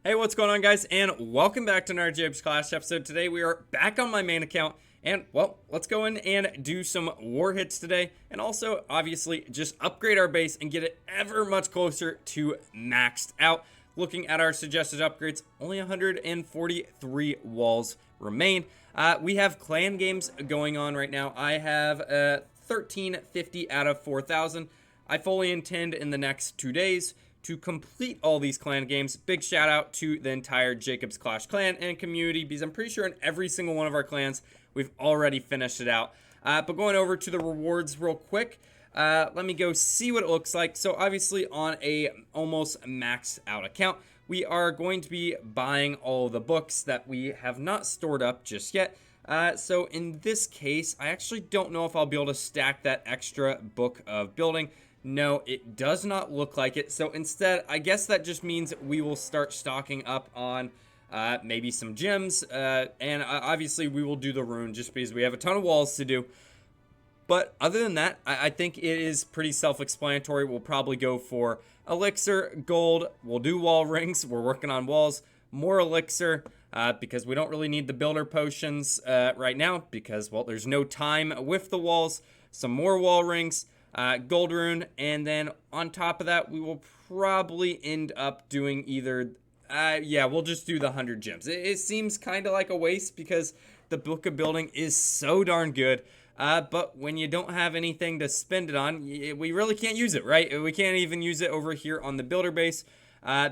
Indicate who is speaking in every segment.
Speaker 1: Hey, what's going on, guys, and welcome back to another Jacob's Clash episode. Today we are back on my main account, and well, let's go in and do some war hits today, and also obviously just upgrade our base and get it ever much closer to maxed out. Looking at our suggested upgrades, only 143 walls remain. We have clan games going on right now. I have 1350 out of 4,000. I fully intend in the next 2 days to complete all these clan games. Big shout out to the entire Jacob's Clash clan and community, because I'm pretty sure in every single one of our clans we've already finished it out. But going over to the rewards real quick, let me go see what it looks like. So obviously on a almost maxed out account, we are going to be buying all the books that we have not stored up just yet. So in this case, I actually don't know if I'll be able to stack that extra book of building. No, it does not look like it. So instead, I guess that just means we will start stocking up on maybe some gems. And obviously, we will do the rune just because we have a ton of walls to do. But other than that, I think it is pretty self-explanatory. We'll probably go for elixir, gold. We'll do wall rings. We're working on walls. More elixir because we don't really need the builder potions right now because, well, there's no time with the walls. Some more wall rings. Gold rune, and then on top of that, we will probably end up doing either, yeah, we'll just do the 100 gems. It seems kind of like a waste because the book of building is so darn good, but when you don't have anything to spend it on, we really can't use it, right? We can't even use it over here on the builder base,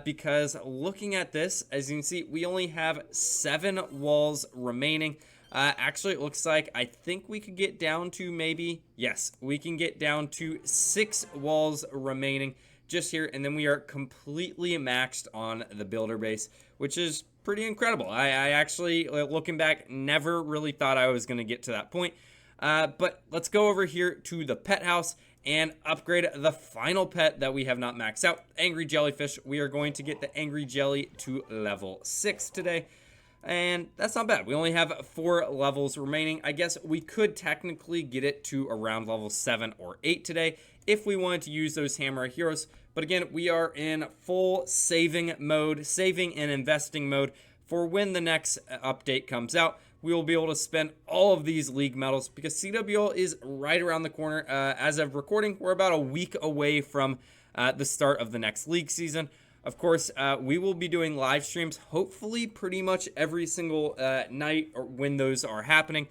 Speaker 1: because looking at this, as you can see, we only have 7 walls remaining. Actually, it looks like I think we could get down to maybe, yes, we can get down to 6 walls remaining just here, and then we are completely maxed on the builder base, which is pretty incredible. I actually, looking back, never really thought I was going to get to that point. But let's go over here to the pet house and upgrade the final pet that we have not maxed out, Angry Jellyfish. We are going to get the Angry Jelly to level 6 today. And that's not bad. We only have 4 levels remaining. I guess we could technically get it to around level 7 or 8 today if we wanted to use those hammer heroes. But again, we are in full saving mode, saving and investing mode for when the next update comes out. We will be able to spend all of these league medals because CWL is right around the corner. As of recording, we're about a week away from the start of the next league season. Of course, we will be doing live streams, hopefully pretty much every single night or when those are happening.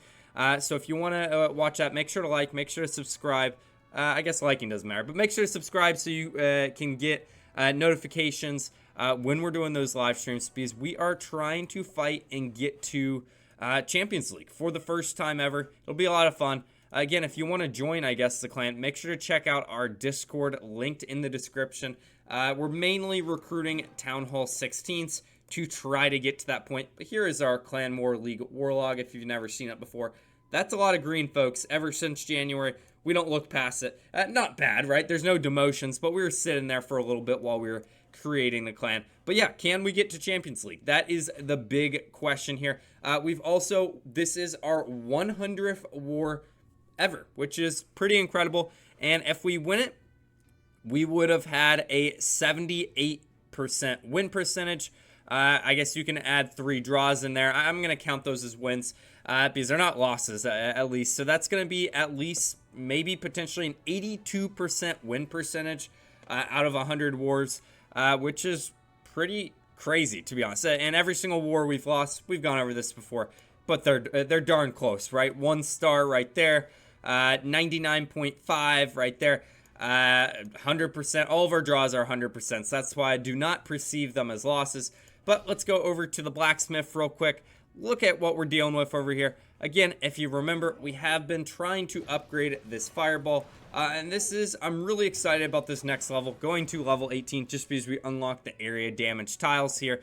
Speaker 1: So if you want to watch that, make sure to like, make sure to subscribe. I guess liking doesn't matter, but make sure to subscribe so you can get notifications when we're doing those live streams, because we are trying to fight and get to Champions League for the first time ever. It'll be a lot of fun. Again, if you want to join, I guess, the clan, make sure to check out our Discord linked in the description. We're mainly recruiting Town Hall 16s to try to get to that point. But here is our Clan War League War Log if you've never seen it before. That's a lot of green, folks. Ever since January, we don't look past it. Not bad, right? There's no demotions, but we were sitting there for a little bit while we were creating the clan. But yeah, can we get to Champions League? That is the big question here. We've also, this is our 100th war ever, which is pretty incredible. And if we win it, we would have had a 78% win percentage. I guess you can add 3 draws in there. I'm going to count those as wins because they're not losses, at least. So that's going to be at least maybe potentially an 82% win percentage out of 100 wars, which is pretty crazy, to be honest. And every single war we've lost, we've gone over this before, but they're darn close, right? 1 star right there, 99.5 right there. 100%, all of our draws are 100%, so that's why I do not perceive them as losses. But let's go over to the Blacksmith real quick. Look at what we're dealing with over here. Again, if you remember, we have been trying to upgrade this fireball, and I'm really excited about this next level, going to level 18, just because we unlock the area damage tiles here,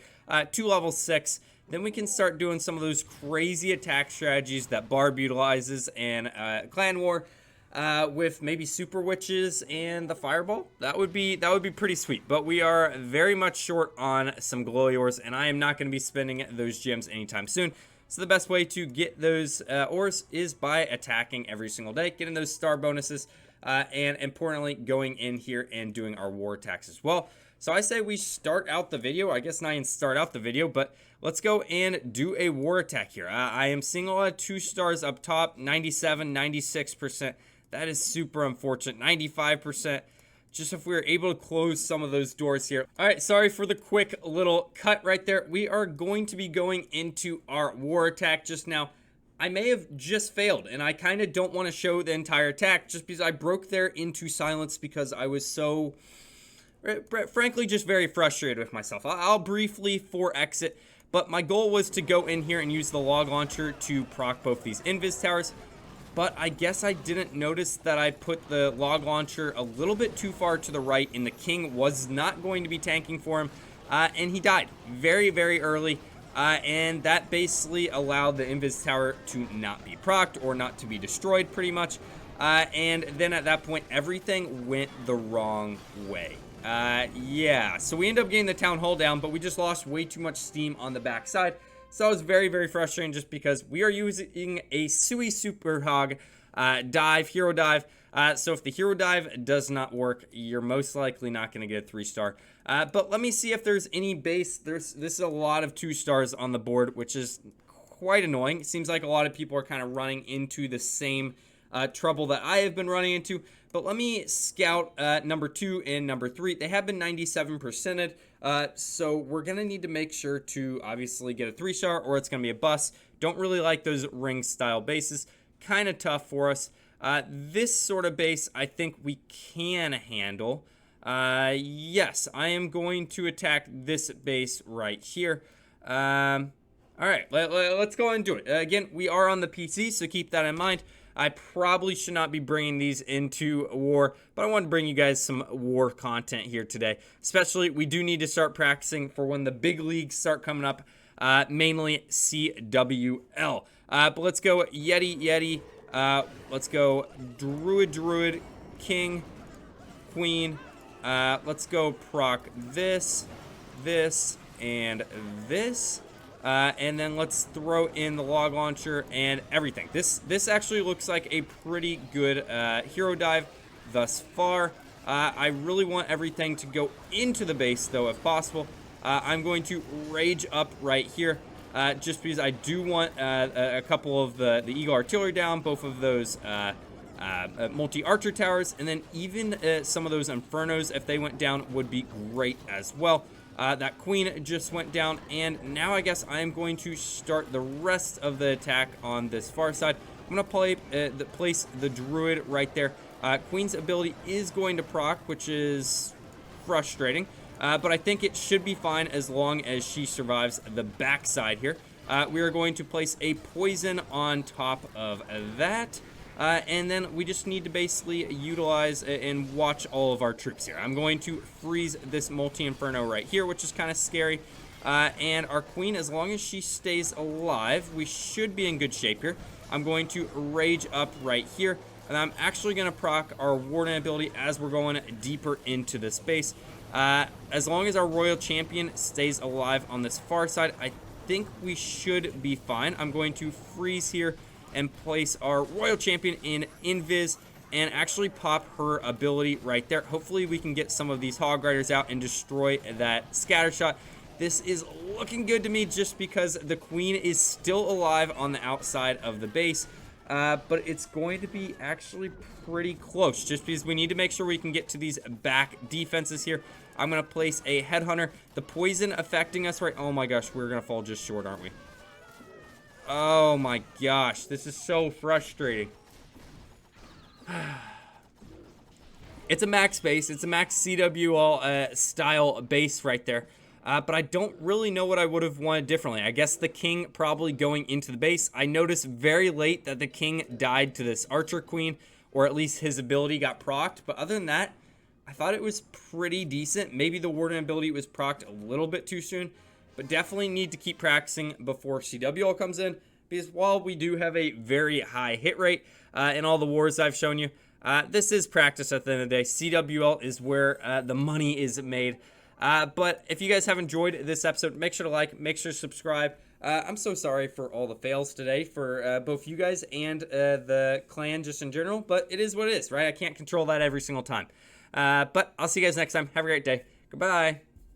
Speaker 1: to level 6. Then we can start doing some of those crazy attack strategies that Barb utilizes in Clan War, with maybe super witches and the fireball. That would be pretty sweet. But we are very much short on some glowy ores, and I am not going to be spending those gems anytime soon. So the best way to get those ores is by attacking every single day, getting those star bonuses, and importantly, going in here and doing our war attacks as well. So I say we start out the video. I guess not even start out the video, but let's go and do a war attack here. I am seeing a lot of 2 stars up top, 97, 96%. That is super unfortunate. 95%. Just if we were able to close some of those doors here. All right, sorry for the quick little cut right there. We are going to be going into our war attack just now. I may have just failed, and I kind of don't want to show the entire attack just because I broke there into silence because I was so, frankly, just very frustrated with myself. I'll briefly 4x it, but my goal was to go in here and use the log launcher to proc both these invis towers. But I guess I didn't notice that I put the log launcher a little bit too far to the right, and the king was not going to be tanking for him, and he died very, very early, and that basically allowed the invis tower to not be procced or not to be destroyed pretty much, and then at that point, everything went the wrong way. Yeah, so we ended up getting the town hall down, but we just lost way too much steam on the backside. So it was very, very frustrating just because we are using a Sui Super Hog dive, hero dive. So if the hero dive does not work, you're most likely not going to get a 3-star. But let me see if there's any base. This is a lot of 2 stars on the board, which is quite annoying. It seems like a lot of people are kind of running into the same trouble that I have been running into. But let me scout number 2 and number 3. They have been 97%ed. So we're going to need to make sure to obviously get a 3-star or it's going to be a bust. Don't really like those ring style bases. Kind of tough for us. This sort of base I think we can handle. Yes, I am going to attack this base right here. All right, let's go and do it. Again, we are on the PC, so keep that in mind. I probably should not be bringing these into war, but I want to bring you guys some war content here today. Especially, we do need to start practicing for when the big leagues start coming up, mainly CWL. But let's go Yeti. Let's go Druid, King, Queen. Let's go proc this, and this. And then let's throw in the log launcher and everything. This actually looks like a pretty good hero dive thus far. I really want everything to go into the base, though, if possible. I'm going to rage up right here, just because I do want a couple of the Eagle Artillery down, both of those multi-archer towers, and then even some of those Infernos, if they went down, would be great as well. That queen just went down, and now I guess I am going to start the rest of the attack on this far side. I'm going to place the druid right there. Queen's ability is going to proc, which is frustrating, but I think it should be fine as long as she survives the backside here. We are going to place a poison on top of that. And then we just need to basically utilize and watch all of our troops here. I'm going to freeze this multi-inferno right here, which is kind of scary. And our queen, as long as she stays alive, we should be in good shape here. I'm going to rage up right here. And I'm actually going to proc our warden ability as we're going deeper into the space. As long as our royal champion stays alive on this far side, I think we should be fine. I'm going to freeze here and place our royal champion in invis and actually pop her ability right there. Hopefully we can get some of these hog riders out and destroy that scatter shot. This is looking good to me just because the queen is still alive on the outside of the base, but it's going to be actually pretty close just because we need to make sure we can get to these back defenses here. I'm going to place a headhunter. The poison affecting us right. Oh my gosh, we're going to fall just short, aren't we? Oh my gosh, this is so frustrating. It's a max base. It's a max CWL style base right there. But I don't really know what I would have wanted differently. I guess the king probably going into the base. I noticed very late that the king died to this archer queen, or at least his ability got procced. But other than that, I thought it was pretty decent. Maybe the warden ability was procced a little bit too soon. But definitely need to keep practicing before CWL comes in, because while we do have a very high hit rate in all the wars I've shown you, this is practice at the end of the day. CWL is where the money is made. But if you guys have enjoyed this episode, make sure to like, make sure to subscribe. I'm so sorry for all the fails today for both you guys and the clan just in general, but it is what it is, right? I can't control that every single time. But I'll see you guys next time. Have a great day. Goodbye.